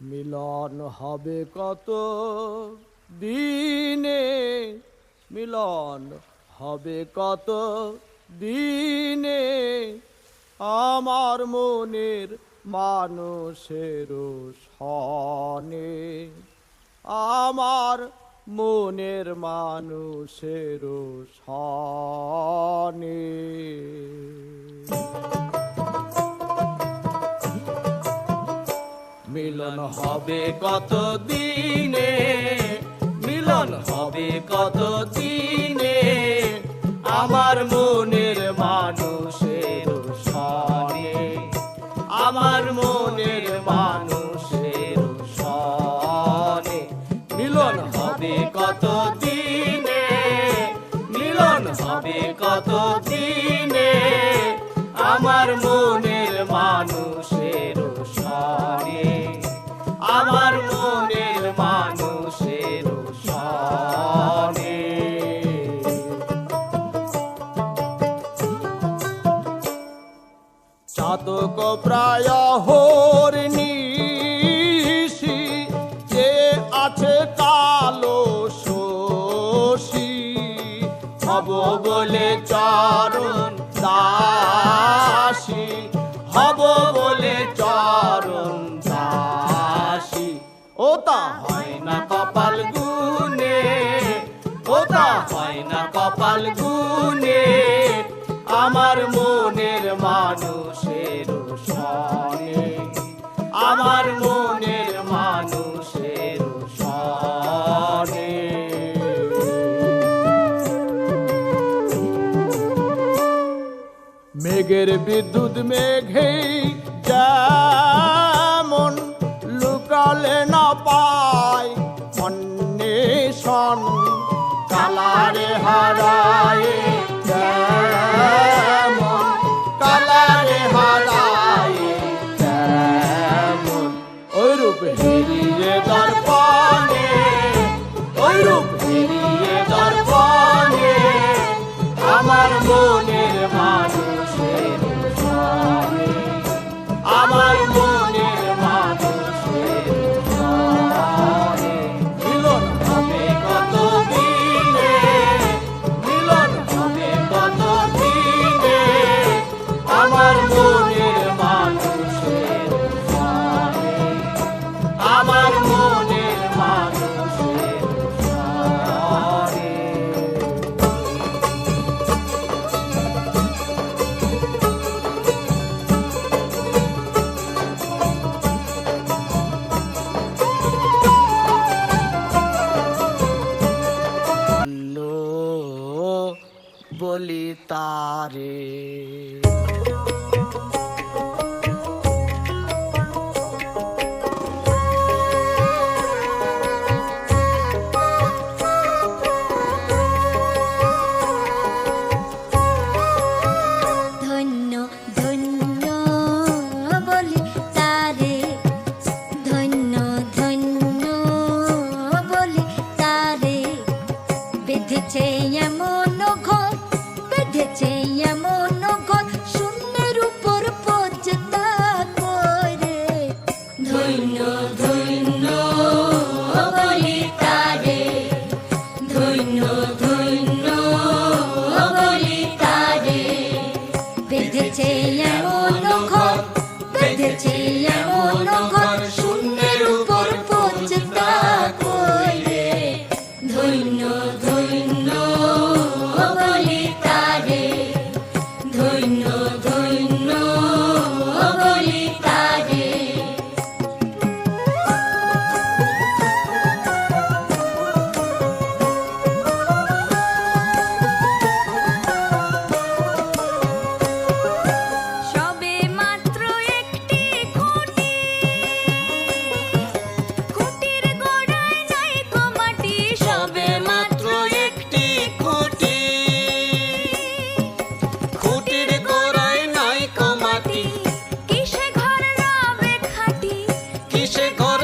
মিলন হবে কত দিনে, মিলন হবে কত দিনে, আমার মনের মানুষের সনে, আমার মনের মানুষের সনে। মিলন হবে কত দিনে, মিলন হবে কত দিনে, আমার মনের মানুষের সনে, আমার মনের মানুষের সনে। মিলন হবে কত দিনে, মিলন হবে কত দিনে, আমার মনের মানুষের সনে, আমার মনের মানুষের সনে। চাতক প্রায় হরিণীষি, যে আছে কালো শশী, হব বলে চরণ দাসী, হব বলে চরণ দাসী। ও তা হয় না কপাল গুনে, ও তা হয় না কপাল গুনে, আমার মনের মানুষের সনে, আমার মনের মানুষের সনে। মেঘের বিদ্যুৎ মেঘেই যেমন, লুকালে না পায় অন্বেষণ, কালারে হারায় যেমন, কালারে হারায় যেমন, ওইরূপ হেরিয়ে দর্পণে, ওইরূপ হেরিয়ে দর্পণে, আমার মনের মানুষের সনে, আমার মনের মানুষের সনে। মিলন হবে কত দিনে, মিলন হবে কত দিনে, আমার মনের মানুষের সনে, আমার মনের মানুষের সনে। বলি তারে ধন্য ধন্য বলি তারে, ধন্য ধন্য বলি তারে, বেঁধেছে এমন ঘর, বেঁধেছে এমন ঘর, শূন্যের উপর পর্যতা করে। ধন্য ধন্য বলি তারে, ধন্য ধন্য বলি তারে, বেঁধেছে এমন ঘর, বেঁধেছে এমন ঘর, শূন্যের উপর পর্যতা করে। ধন্য ধন্য বলি তারে, ধন্য ধন্য বলি তারে। সবে মাত্র একটি খুঁটি, খুঁটির গোড়ায় নাই কো মাটি, সবে মাত্র একটি খুঁটি, খুঁটির গোড়ায় নাই কো মাটি, কিসে ঘর রবে খাটি, কিসে ঘর